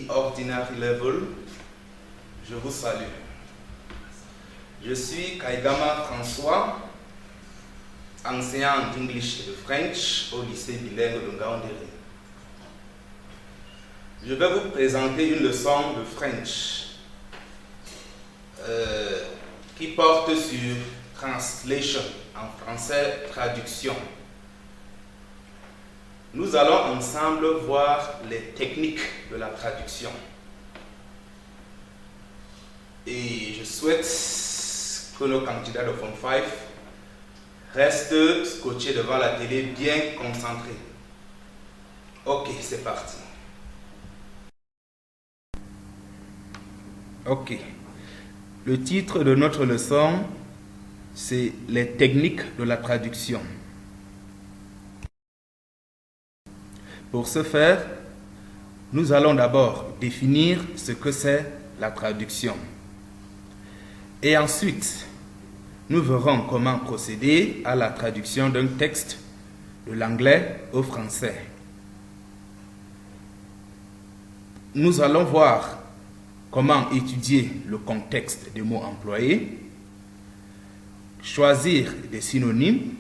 Ordinary Level, je vous salue. Je suis Kaigama François, enseignant d'English et de French au lycée bilingue de Ngaoundéré. Je vais vous présenter une leçon de French qui porte sur translation, en français traduction. Nous allons ensemble voir les techniques de la traduction. Et je souhaite que nos candidats de Form 5 restent scotchés devant la télé, bien concentrés. Ok, c'est parti. Ok. Le titre de notre leçon, c'est les techniques de la traduction. Pour ce faire, nous allons d'abord définir ce que c'est la traduction. Et ensuite, nous verrons comment procéder à la traduction d'un texte de l'anglais au français. Nous allons voir comment étudier le contexte des mots employés, choisir des synonymes,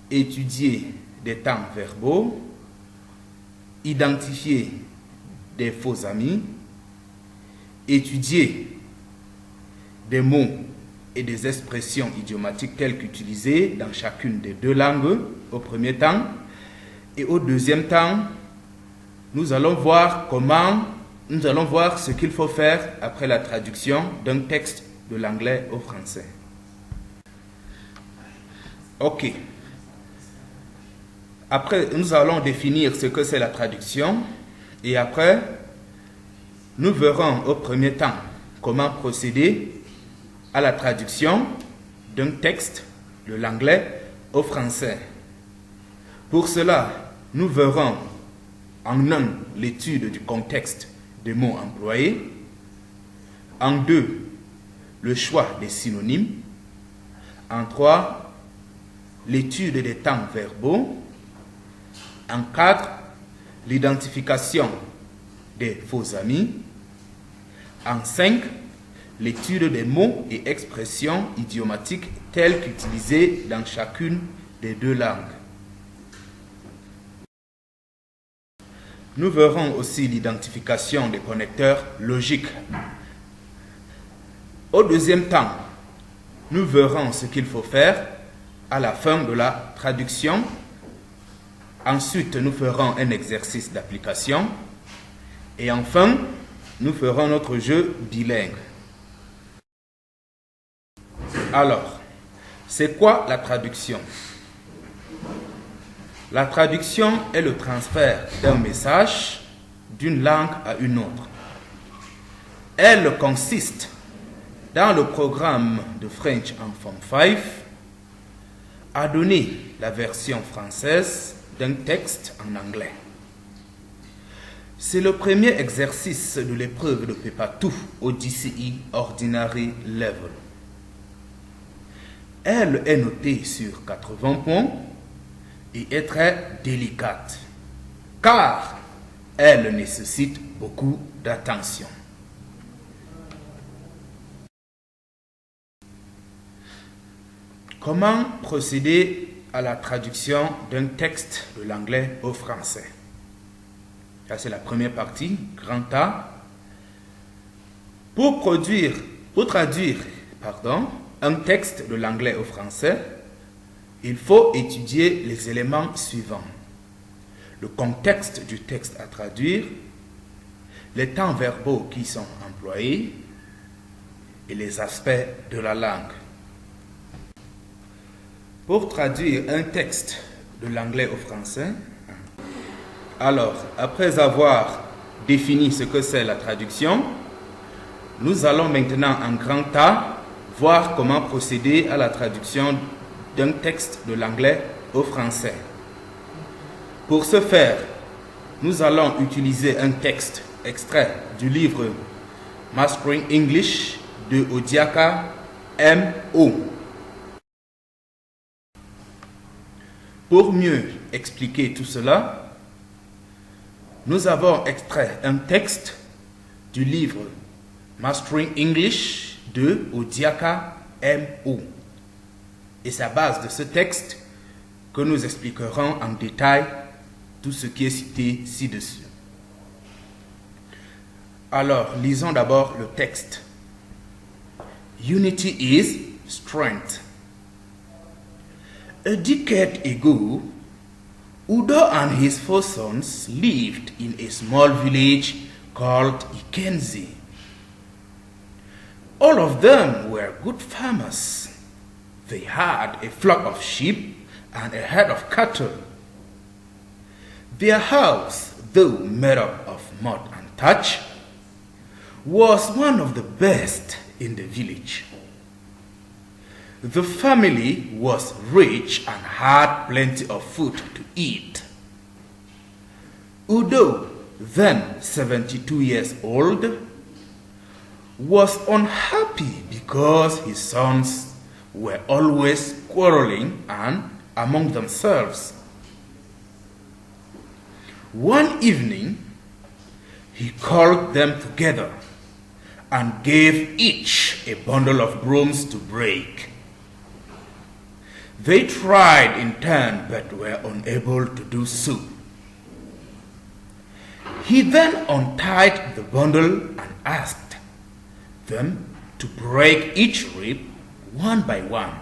étudier des temps verbaux, identifier des faux amis, étudier des mots et des expressions idiomatiques telles qu'utilisées dans chacune des deux langues au premier temps, et au deuxième temps, nous allons voir ce qu'il faut faire après la traduction d'un texte de l'anglais au français. Ok. Après, nous allons définir ce que c'est la traduction et après, nous verrons au premier temps comment procéder à la traduction d'un texte de l'anglais au français. Pour cela, nous verrons en 1 l'étude du contexte des mots employés, en 2 le choix des synonymes, en 3 l'étude des temps verbaux, en 4, l'identification des faux amis. En 5, l'étude des mots et expressions idiomatiques telles qu'utilisées dans chacune des deux langues. Nous verrons aussi l'identification des connecteurs logiques. Au deuxième temps, nous verrons ce qu'il faut faire à la fin de la traduction. Ensuite, nous ferons un exercice d'application. Et enfin, nous ferons notre jeu bilingue. Alors, c'est quoi la traduction? La traduction est le transfert d'un message d'une langue à une autre. Elle consiste dans le programme de French en Form 5 à donner la version française d'un texte en anglais. C'est le premier exercice de l'épreuve de PEPA2 au DCE Ordinary Level. Elle est notée sur 80 points et est très délicate, car elle nécessite beaucoup d'attention. Comment procéder à la traduction d'un texte de l'anglais au français? Ça, c'est la première partie, grand A. Pour traduire un texte de l'anglais au français, il faut étudier les éléments suivants. Le contexte du texte à traduire, les temps verbaux qui sont employés et les aspects de la langue. Pour traduire un texte de l'anglais au français, alors, après avoir défini ce que c'est la traduction, nous allons maintenant en grand A voir comment procéder à la traduction d'un texte de l'anglais au français. Pour ce faire, nous allons utiliser un texte extrait du livre Mastering English de Odiaka M.O. Pour mieux expliquer tout cela, nous avons extrait un texte du livre Mastering English de Odiaka M.O. Et c'est à base de ce texte que nous expliquerons en détail tout ce qui est cité ci-dessus. Alors, lisons d'abord le texte. Unity is strength. A decade ago, Udo and his 4 sons lived in a small village called Ikenzi. All of them were good farmers. They had a flock of sheep and a herd of cattle. Their house, though made up of mud and thatch, was one of the best in the village. The family was rich and had plenty of food to eat. Udo, then 72 years old, was unhappy because his sons were always quarreling and among themselves. One evening, he called them together and gave each a bundle of brooms to break. They tried in turn but were unable to do so. He then untied the bundle and asked them to break each rib one by one.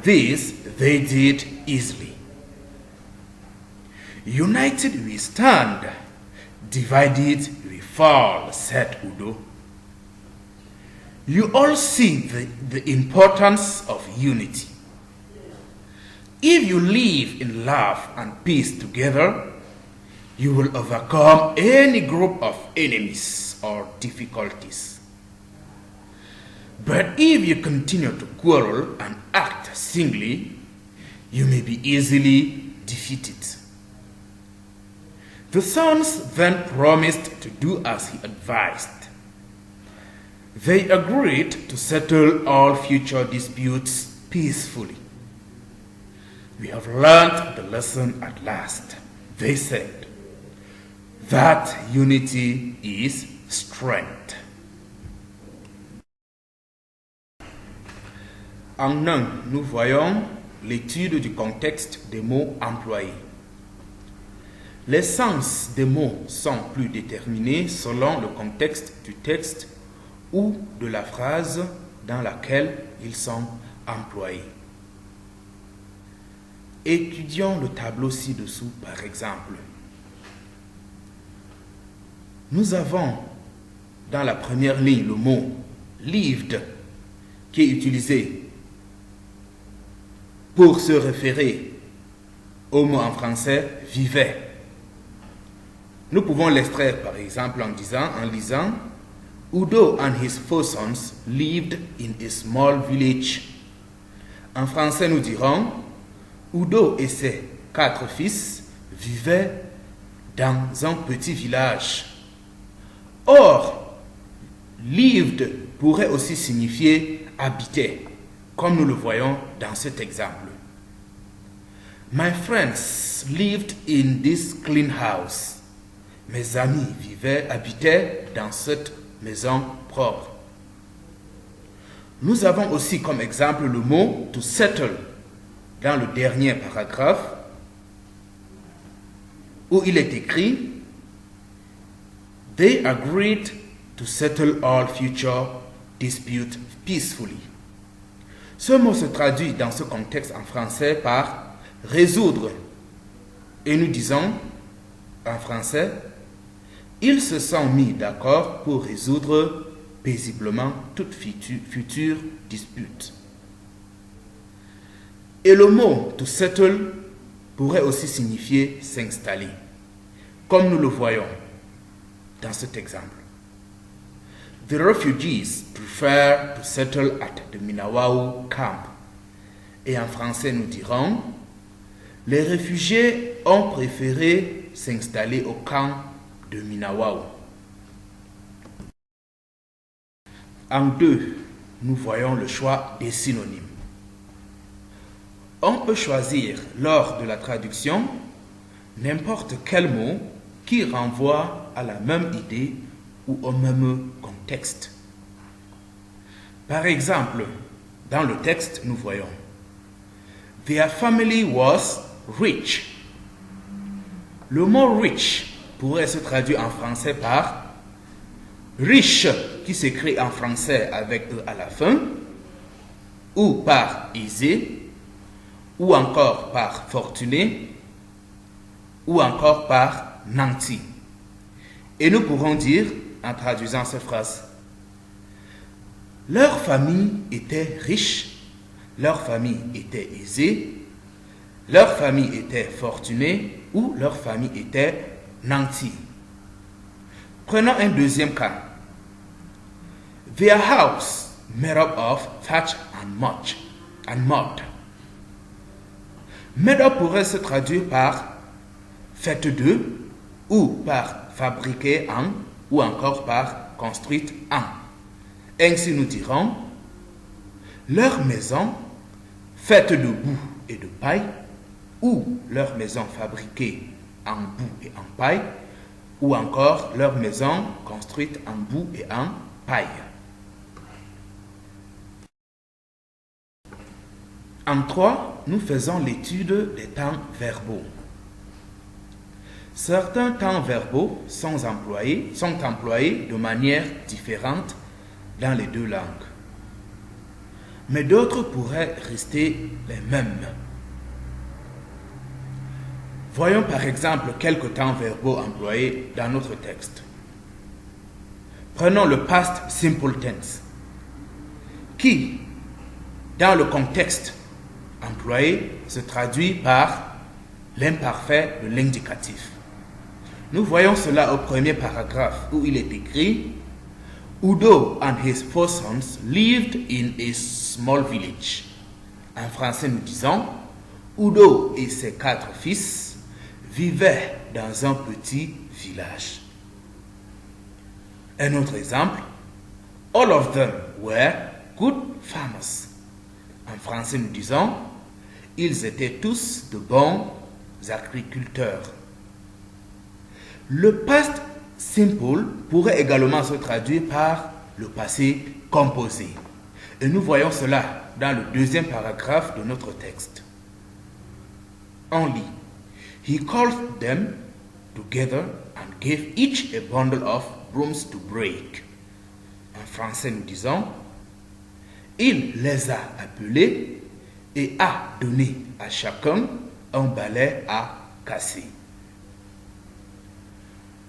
This they did easily. United we stand, divided we fall, said Udo. You all see the importance of unity. If you live in love and peace together, you will overcome any group of enemies or difficulties. But if you continue to quarrel and act singly, you may be easily defeated. The sons then promised to do as he advised. They agreed to settle all future disputes peacefully. We have learned the lesson at last, they said. That unity is strength. En un, nous voyons l'étude du contexte des mots employés. Les sens des mots sont plus déterminés selon le contexte du texte ou de la phrase dans laquelle ils sont employés. Étudions le tableau ci-dessous par exemple. Nous avons dans la première ligne le mot lived qui est utilisé pour se référer au mot en français vivait. Nous pouvons l'extraire par exemple en lisant Udo and his 4 sons lived in a small village. En français nous dirons Udo et ses 4 fils vivaient dans un petit village. Or, lived pourrait aussi signifier habiter, comme nous le voyons dans cet exemple. My friends lived in this clean house. Mes amis habitaient dans cette maison propre. Nous avons aussi comme exemple le mot to settle dans le dernier paragraphe où il est écrit They agreed to settle all future disputes peacefully. Ce mot se traduit dans ce contexte en français par résoudre. Et nous disons en français, ils se sont mis d'accord pour résoudre paisiblement toute future dispute. Et le mot to settle pourrait aussi signifier s'installer, comme nous le voyons dans cet exemple. The refugees prefer to settle at the Minawau camp. Et en français, nous dirons, les réfugiés ont préféré s'installer au camp de Minawau. En 2, nous voyons le choix des synonymes. On peut choisir lors de la traduction n'importe quel mot qui renvoie à la même idée ou au même contexte. Par exemple, dans le texte, nous voyons Their family was rich. Le mot rich pourrait se traduire en français par riche, qui s'écrit en français avec E à la fin, ou par aisé, ou encore par fortuné, ou encore par nanti. Et nous pourrons dire, en traduisant cette phrase, leur famille était riche, leur famille était aisée, leur famille était fortunée ou leur famille était nantie. Prenons un deuxième cas. Their house made up of thatch and mud. Made up pourrait se traduire par fait de ou par fabriqué en ou encore par construite en. Ainsi nous dirons leur maison faite de boue et de paille ou leur maison fabriquée en boue et en paille ou encore leur maison construite en boue et en paille. En 3, nous faisons l'étude des temps verbaux. Certains temps verbaux sont employés de manière différente dans les deux langues. Mais d'autres pourraient rester les mêmes. Voyons par exemple quelques temps verbaux employés dans notre texte. Prenons le past simple tense, qui, dans le contexte employé, se traduit par l'imparfait de l'indicatif. Nous voyons cela au premier paragraphe où il est écrit Udo and his 4 sons lived in a small village. En français, nous disons Udo et ses 4 fils vivaient dans un petit village. Un autre exemple, all of them were good farmers. En français, nous disons ils étaient tous de bons agriculteurs. Le past simple pourrait également se traduire par le passé composé. Et nous voyons cela dans le deuxième paragraphe de notre texte. On lit He called them together and gave each a bundle of brooms to break. En français, nous disons il les a appelés et a donné à chacun un balai à casser.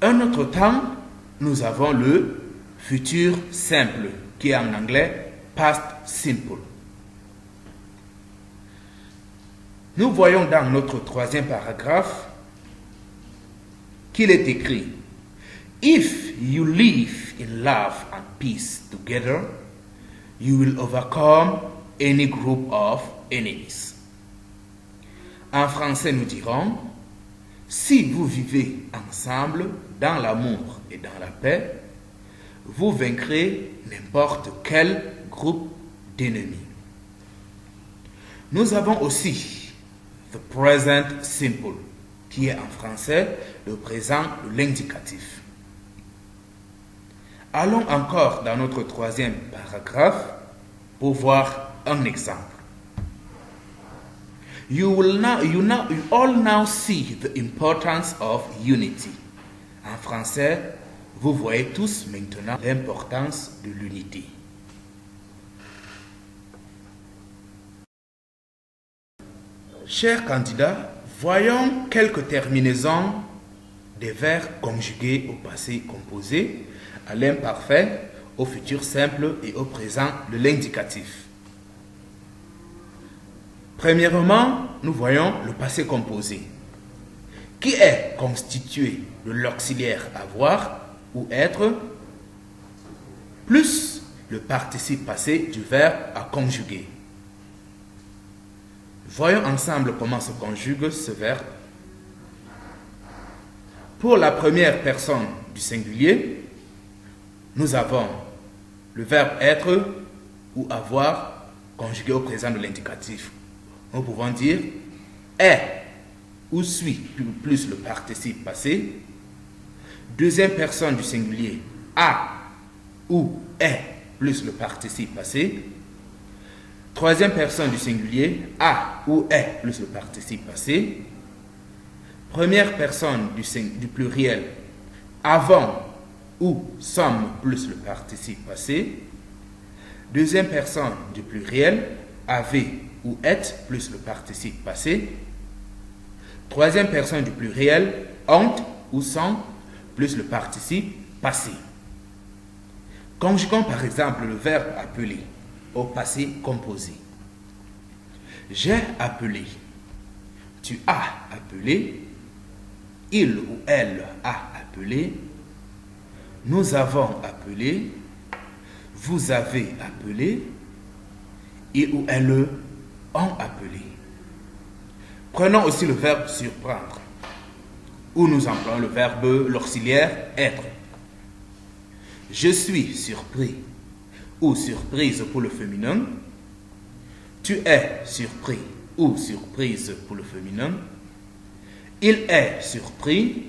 Un autre temps, nous avons le futur simple, qui est en anglais past simple. Nous voyons dans notre troisième paragraphe qu'il est écrit If you live in love and peace together, you will overcome any group of enemies. En français, nous dirons si vous vivez ensemble dans l'amour et dans la paix, vous vaincrez n'importe quel groupe d'ennemis. Nous avons aussi the present simple, qui est en français le présent de l'indicatif. Allons encore dans notre troisième paragraphe pour voir un exemple. You all now see the importance of unity. En français, Vous voyez tous maintenant l'importance de l'unité. Chers candidats, voyons quelques terminaisons des verbes conjugués au passé composé, à l'imparfait, au futur simple et au présent de l'indicatif. Premièrement, nous voyons le passé composé, qui est constitué de l'auxiliaire avoir ou être, plus le participe passé du verbe à conjuguer. Voyons ensemble comment se conjugue ce verbe. Pour la première personne du singulier, nous avons le verbe être ou avoir conjugué au présent de l'indicatif. Nous pouvons dire est ou suis plus le participe passé. Deuxième personne du singulier, a ou est plus le participe passé. Troisième personne du singulier, a ou est plus le participe passé. Première personne du pluriel, avons ou sommes plus le participe passé. Deuxième personne du pluriel, avez ou êtes plus le participe passé. Troisième personne du pluriel, ont ou sont plus le participe passé. Conjuguons par exemple le verbe appeler au passé composé. J'ai appelé, tu as appelé, il ou elle a appelé, nous avons appelé, vous avez appelé, il ou elle ont appelé. Prenons aussi le verbe surprendre, où nous employons le verbe, l'auxiliaire être. Je suis surpris ou surprise pour le féminin. Tu es surpris ou surprise pour le féminin. Il est surpris.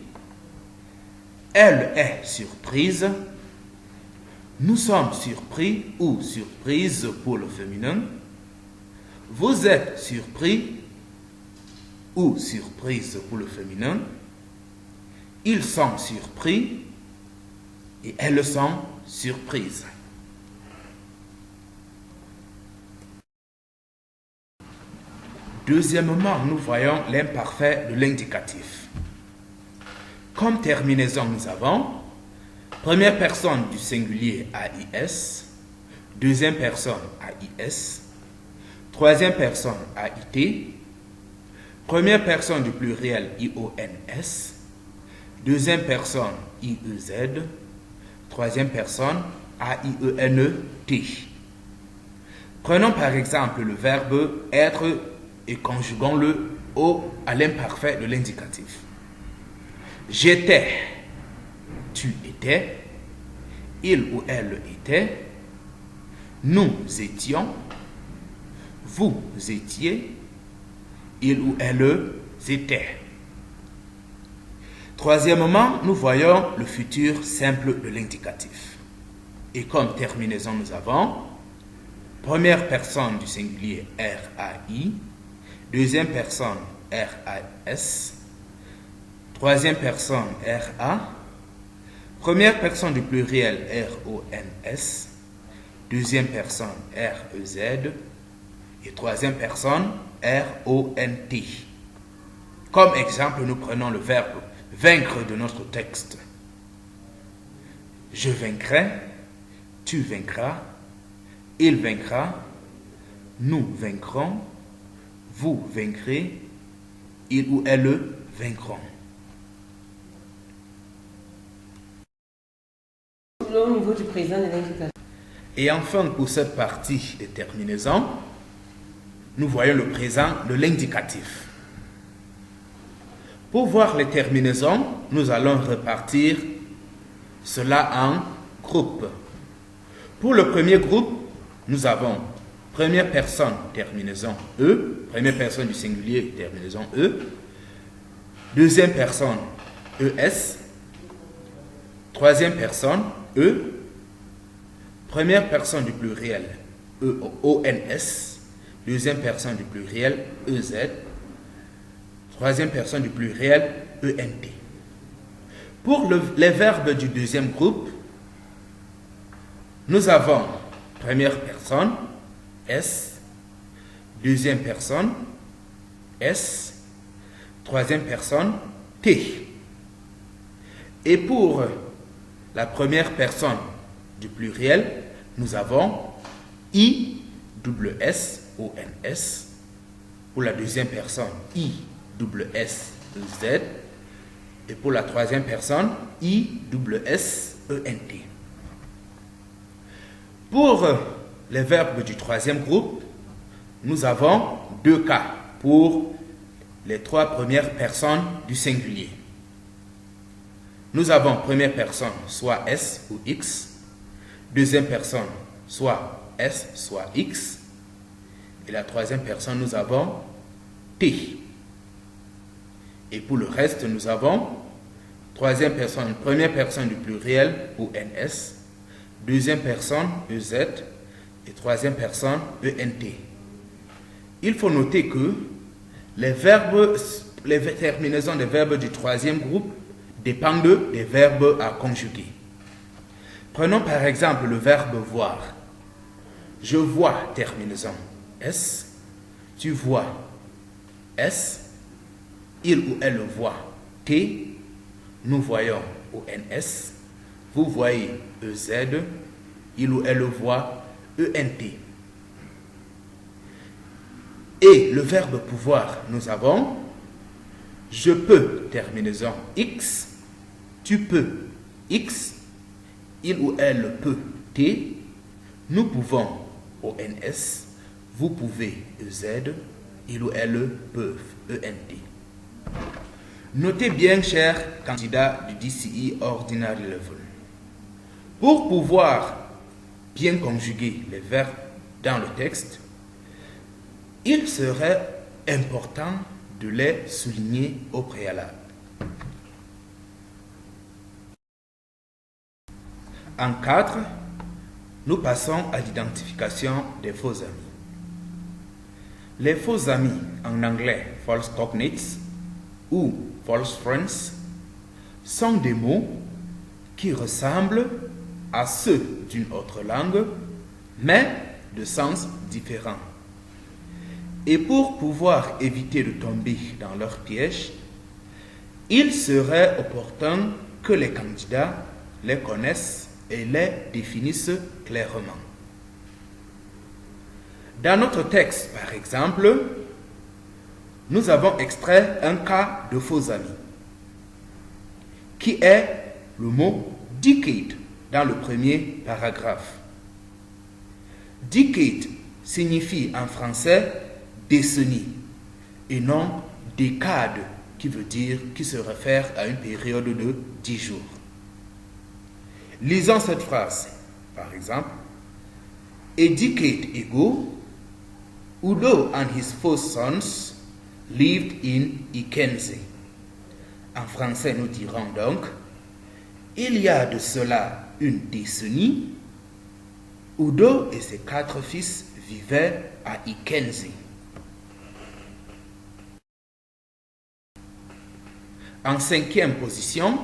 Elle est surprise. Nous sommes surpris ou surprise pour le féminin. Vous êtes surpris ou surprise pour le féminin. Ils sont surpris et elles sont surprises. Deuxièmement, nous voyons l'imparfait de l'indicatif. Comme terminaison, nous avons première personne du singulier AIS, deuxième personne AIS, troisième personne AIT, première personne du pluriel IONS, deuxième personne IEZ, troisième personne AIENT. Prenons par exemple le verbe être et conjuguons-le à l'imparfait de l'indicatif. J'étais, tu étais, il ou elle était, nous étions, vous étiez, il ou elle était. Troisièmement, nous voyons le futur simple de l'indicatif. Et comme terminaison, nous avons première personne du singulier RAI, deuxième personne RAS, troisième personne RA, première personne du pluriel RONS, deuxième personne REZ et troisième personne RONT. Comme exemple, nous prenons le verbe vaincre de notre texte. Je vaincrai, tu vaincras, il vaincra, nous vaincrons, vous vaincrez, il ou elle vaincront. Au niveau du présent de l'indicatif. Et enfin, pour cette partie des terminaisons, nous voyons le présent de l'indicatif. Pour voir les terminaisons, nous allons répartir cela en groupes. Pour le premier groupe, nous avons première personne, terminaison E, première personne du singulier, terminaison E, deuxième personne, ES, troisième personne, E, première personne du pluriel, ONS, deuxième personne du pluriel, EZ, troisième personne du pluriel, ENT. Pour les verbes du deuxième groupe, nous avons première personne, S, deuxième personne, S, troisième personne, T. Et pour la première personne du pluriel, nous avons I, double S, O, N, S. Pour la deuxième personne, I, double S, E, Z. Et pour la troisième personne, I, double S, E, N, T. Pour les verbes du troisième groupe, nous avons deux cas pour les trois premières personnes du singulier. Nous avons première personne, soit S ou X. Deuxième personne, soit S, soit X. Et la troisième personne, nous avons T. Et pour le reste, nous avons troisième personne, première personne du pluriel ou NS. Deuxième personne, EZ. Et troisième personne, ENT. Il faut noter que les terminaisons des verbes du troisième groupe dépendent des verbes à conjuguer. Prenons par exemple le verbe voir. Je vois, terminaison S. Tu vois, S. Il ou elle voit, T. Nous voyons, ONS. Vous voyez, EZ. Il ou elle voit, ENT. Et le verbe pouvoir, nous avons je peux, terminaison X. Tu peux, X. Il ou elle peut, T. Nous pouvons, ONS. Vous pouvez, EZ. Il ou elle peuvent, ENT. Notez bien, chers candidats du DCE Ordinary Level, pour pouvoir bien conjuguer les verbes dans le texte, il serait important de les souligner au préalable. En 4, nous passons à l'identification des faux amis. Les faux amis, en anglais false cognates ou false friends, sont des mots qui ressemblent à ceux d'une autre langue, mais de sens différents. Et pour pouvoir éviter de tomber dans leur piège, il serait opportun que les candidats les connaissent et les définissent clairement. Dans notre texte, par exemple, nous avons extrait un cas de faux amis, qui est le mot decade dans le premier paragraphe. Decade signifie en français décennie et non décade, qui se réfère à une période de 10 jours. Lisons cette phrase, par exemple. A decade ago, Udo and his 4 sons lived in Ikense. En français, nous dirons donc, il y a de cela une décennie, Udo et ses 4 fils vivaient à Ikense. En 5e position,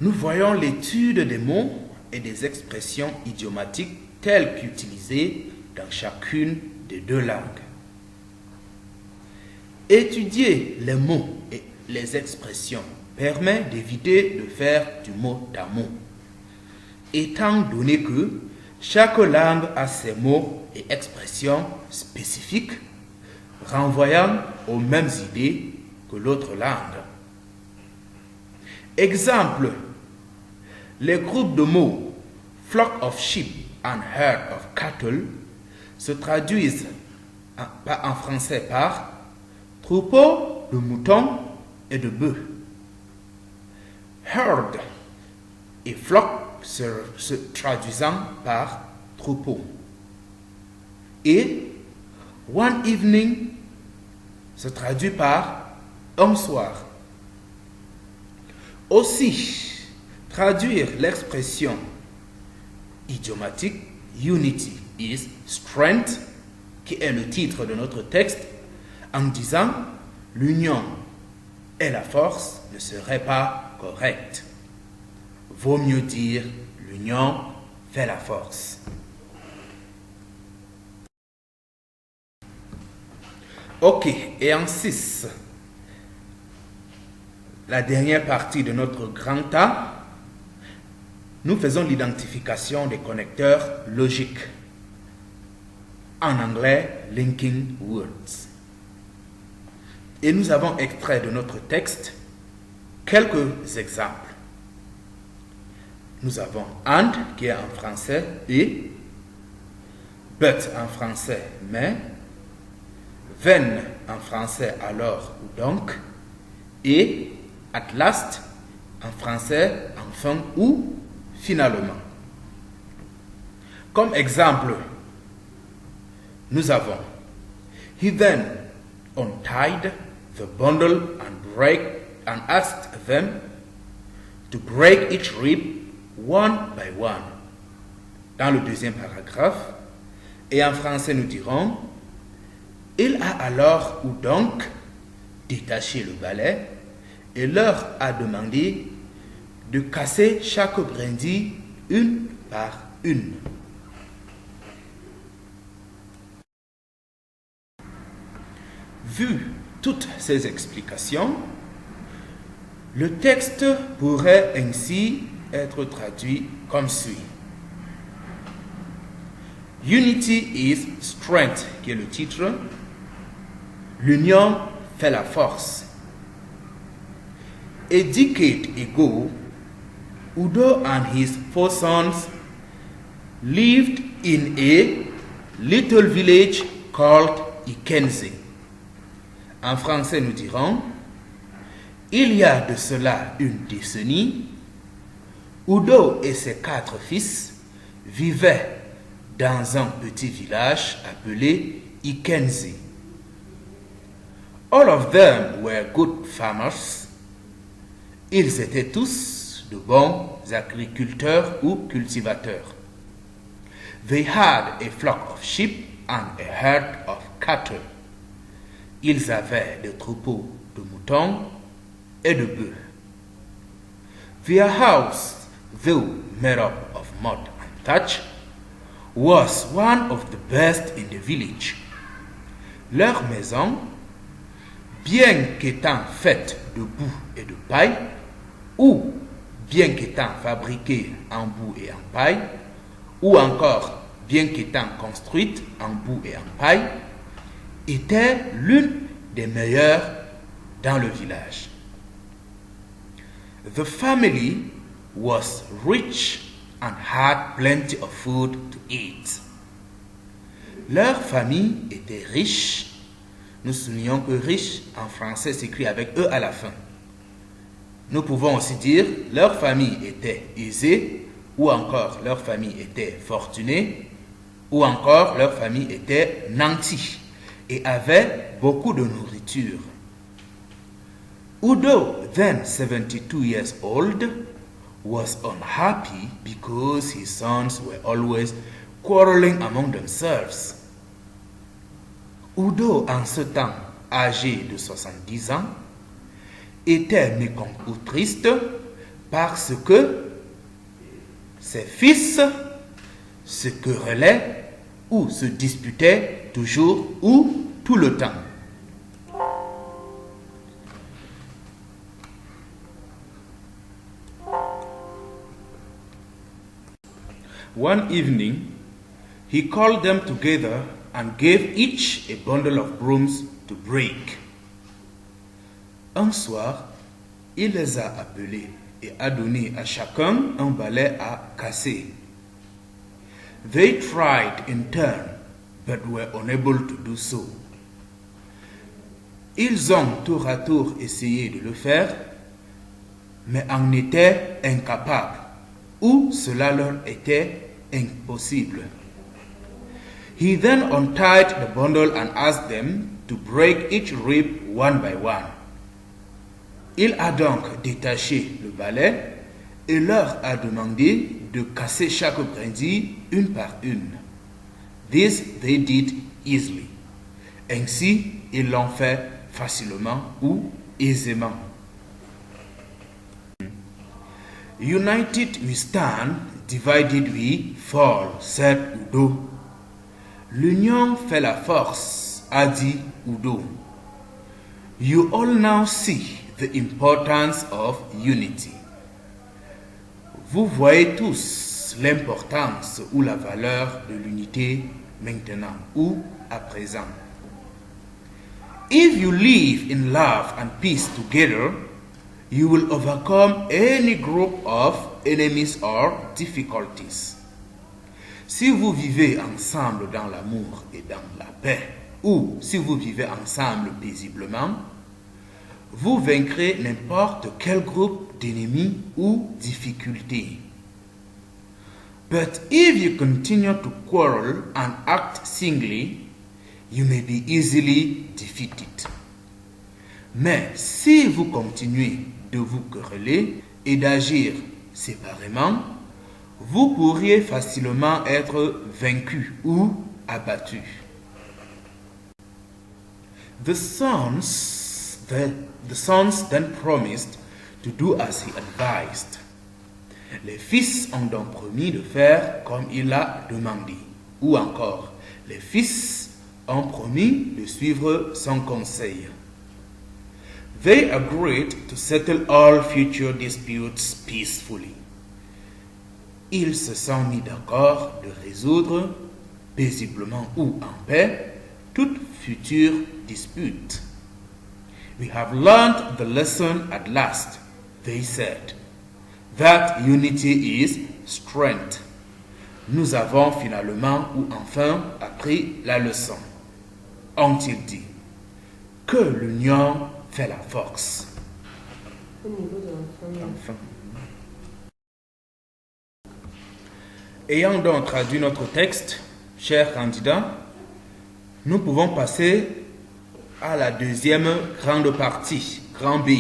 nous voyons l'étude des mots et des expressions idiomatiques telles qu'utilisées dans chacune des 2 langues. Étudier les mots et les expressions permet d'éviter de faire du mot à mot, étant donné que chaque langue a ses mots et expressions spécifiques renvoyant aux mêmes idées que l'autre langue. Exemple, les groupes de mots flock of sheep and herd of cattle se traduisent en français par troupeau de moutons et de bœufs. Herd et flock se traduisant par troupeau. Et one evening se traduit par un soir. Aussi, traduire l'expression idiomatique unity is strength, qui est le titre de notre texte, en disant l'union et la force ne serait pas correcte. Vaut mieux dire l'union fait la force. Ok, et en 6, la dernière partie de notre grand A, nous faisons l'identification des connecteurs logiques. En anglais, linking words. Et nous avons extrait de notre texte quelques exemples. Nous avons and, qui est en français, et, but en français, mais, when en français, alors ou donc, et at last en français, enfin ou finalement. Comme exemple, nous avons he then untied the bundle and asked them to break each rib one by one. Dans le deuxième paragraphe, et en français nous dirons il a alors ou donc détaché le balai et leur a demandé de casser chaque brindille une par une. Vu toutes ces explications, le texte pourrait ainsi être traduit comme suit. Unity is strength, qui est le titre. L'union fait la force. A decade ago, Udo and his 4 sons lived in a little village called Ikenze. En français, nous dirons, il y a de cela une décennie, Udo et ses 4 fils vivaient dans un petit village appelé Ikenze. All of them were good farmers. Ils étaient tous de bons agriculteurs ou cultivateurs. They had a flock of sheep and a herd of cattle. Ils avaient des troupeaux de moutons et de bœufs. Their house, though made up of mud and thatch, was one of the best in the village. Leur maison, bien qu'étant faite de boue et de paille, ou bien qu'étant fabriquée en boue et en paille, ou encore bien qu'étant construite en boue et en paille, était l'une des meilleures dans le village. The family was rich and had plenty of food to eat. Leur famille était riche. Nous soulignons que riche en français s'écrit avec E à la fin. Nous pouvons aussi dire leur famille était aisée, ou encore leur famille était fortunée, ou encore leur famille était nantie et avait beaucoup de nourriture. Udo, then 72 years old, was unhappy because his sons were always quarreling among themselves. Udo, en ce temps âgé de 70 ans, était mécontent ou triste parce que ses fils se querellaient ou se disputaient toujours ou tout le temps. One evening, he called them together and gave each a bundle of brooms to break. Un soir, il les a appelés et a donné à chacun un balai à casser. They tried in turn, but were unable to do so. Ils ont tour à tour essayé de le faire, mais en étaient incapables, ou cela leur était impossible. He then untied the bundle and asked them to break each rib one by one. Il a donc détaché le balai et leur a demandé de casser chaque brindille une par une. This they did easily. Ainsi, ils l'ont fait facilement ou aisément. United we stand, divided we fall, said Udo. L'union fait la force, a dit Udo. You all now see the importance of unity. Vous voyez tous l'importance ou la valeur de l'unité maintenant ou à présent. If you live in love and peace together, you will overcome any group of enemies or difficulties. Si vous vivez ensemble dans l'amour et dans la paix, ou si vous vivez ensemble paisiblement, vous vaincrez n'importe quel groupe d'ennemis ou difficultés. But if you continue to quarrel and act singly, you may be easily defeated. Mais si vous continuez de vous quereller et d'agir séparément, vous pourriez facilement être vaincu ou abattu. The sons then promised to do as he advised. Les fils ont donc promis de faire comme il a demandé. Ou encore, les fils ont promis de suivre son conseil. They agreed to settle all future disputes peacefully. Ils se sont mis d'accord de résoudre paisiblement ou en paix toute future dispute. We have learned the lesson at last, they said. That unity is strength. Nous avons finalement ou enfin appris la leçon. Ont-ils dit que l'union fait la force. Au niveau de l'enfant. Enfin. Ayant donc traduit notre texte, chers candidats, nous pouvons passer à la deuxième grande partie, grand B.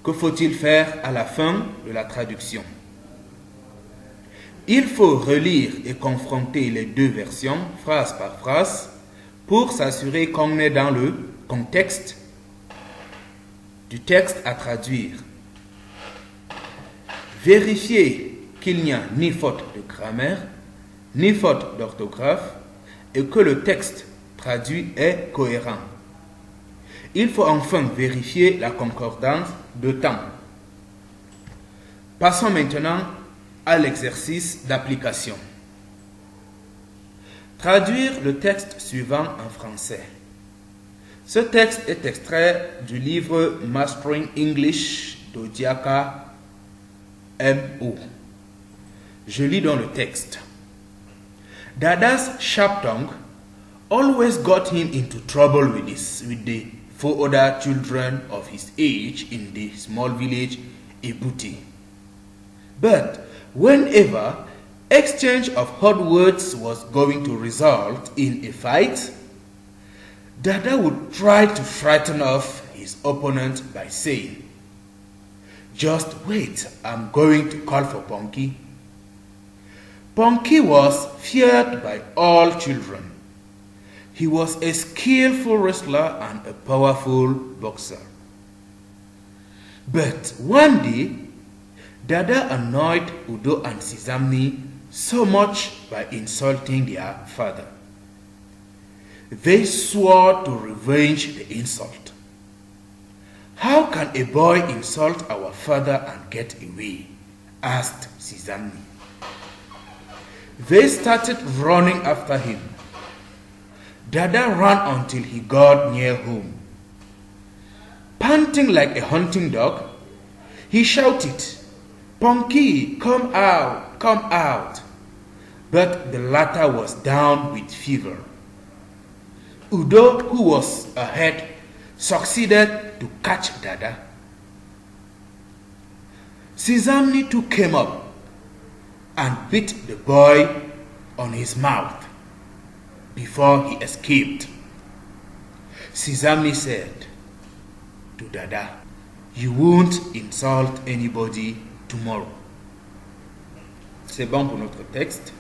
Que faut-il faire à la fin de la traduction? Il faut relire et confronter les deux versions, phrase par phrase, pour s'assurer qu'on est dans le contexte du texte à traduire. Vérifiez qu'il n'y a ni faute de grammaire, ni faute d'orthographe, et que le texte traduit est cohérent. Il faut enfin vérifier la concordance de temps. Passons maintenant à l'exercice d'application. Traduire le texte suivant en français. Ce texte est extrait du livre Mastering English d'Odiaka M.O. Je lis dans le texte. Dada's sharp tongue always got him into trouble with the 4 other children of his age in the small village Ebuti. But whenever exchange of hot words was going to result in a fight, Dada would try to frighten off his opponent by saying, "Just wait, I'm going to call for Ponky." Ponky was feared by all children. He was a skillful wrestler and a powerful boxer. But one day, Dada annoyed Udo and Sizamni so much by insulting their father. They swore to revenge the insult. "How can a boy insult our father and get away?" asked Sizamni. They started running after him. Dada ran until he got near home. Panting like a hunting dog, he shouted, "Ponky, come out, come out." But the latter was down with fever. Udo, who was ahead, succeeded to catch Dada. Sizamni too came up and beat the boy on his mouth before he escaped. Sizamni said to Dada, "You won't insult anybody tomorrow." C'est bon pour notre texte.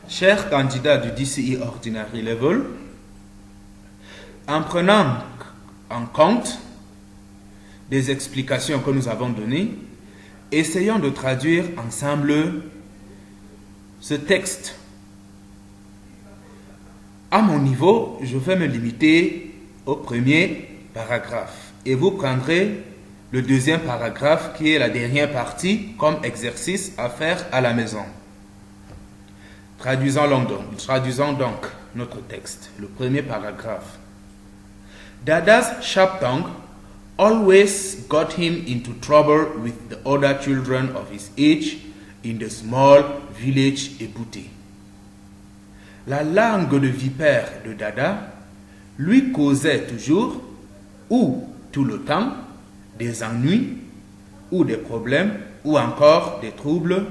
Chers candidats du DCE Ordinary Level, en prenant en compte des explications que nous avons données, essayons de traduire ensemble ce texte. À mon niveau, je vais me limiter au premier paragraphe et vous prendrez le deuxième paragraphe qui est la dernière partie comme exercice à faire à la maison. Traduisons donc notre texte, le premier paragraphe. Dada's sharp tongue always got him into trouble with the other children of his age in the small village Ebouté. La langue de vipère de Dada lui causait toujours, ou tout le temps, des ennuis, ou des problèmes, ou encore des troubles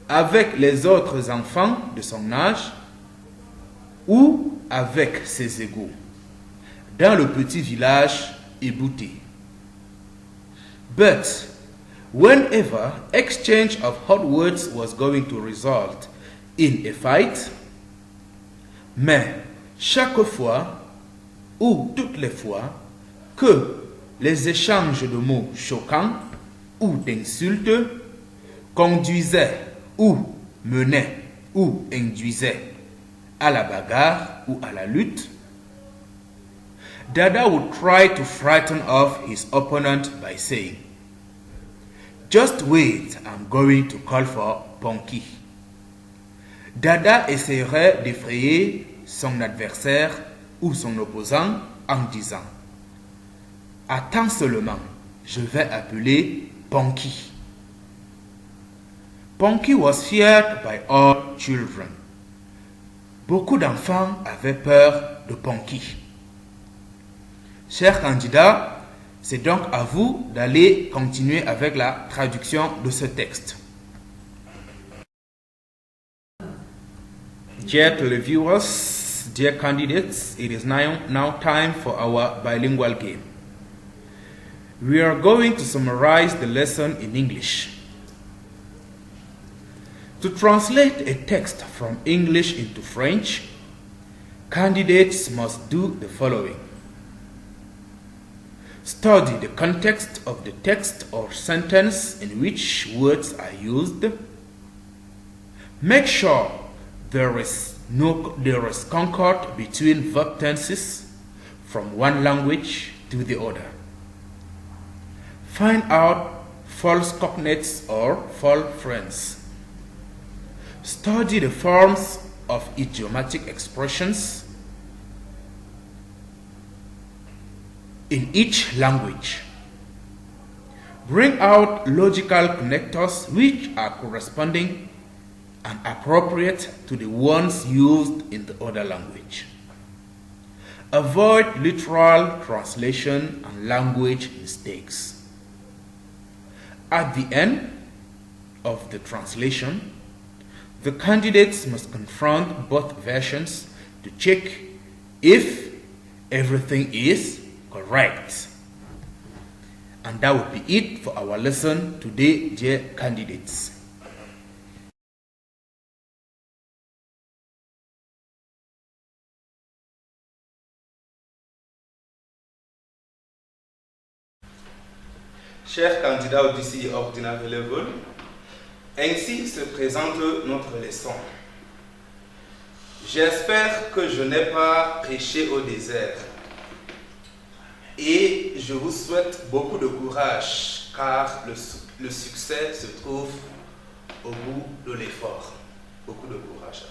avec les autres enfants de son âge, ou avec ses égaux, dans le petit village Ebouté. But whenever exchange of hot words was going to result in a fight, mais chaque fois ou toutes les fois que les échanges de mots choquants ou d'insultes conduisaient ou menaient ou induisaient à la bagarre ou à la lutte, Dada would try to frighten off his opponent by saying, "Just wait, I'm going to call for Ponky." Dada essaierait d'effrayer son adversaire ou son opposant en disant, "Attends seulement, je vais appeler Ponky." Ponky was feared by all children. Beaucoup d'enfants avaient peur de Ponky. Chers candidats, c'est donc à vous d'aller continuer avec la traduction de ce texte. Dear televiewers, dear candidates, it is now time for our bilingual game. We are going to summarize the lesson in English. To translate a text from English into French, candidates must do the following. Study the context of the text or sentence in which words are used. Make sure there is concord between verb tenses from one language to the other. Find out false cognates or false friends. Study the forms of idiomatic expressions in each language. Bring out logical connectors which are corresponding and appropriate to the ones used in the other language. Avoid literal translation and language mistakes. At the end of the translation, the candidates must confront both versions to check if everything is correct. And that would be it for our lesson today, dear candidates. Chers candidats au DCI Ordinary Level, ainsi se présente notre leçon. J'espère que je n'ai pas prêché au désert. Et je vous souhaite beaucoup de courage, car le succès se trouve au bout de l'effort. Beaucoup de courage.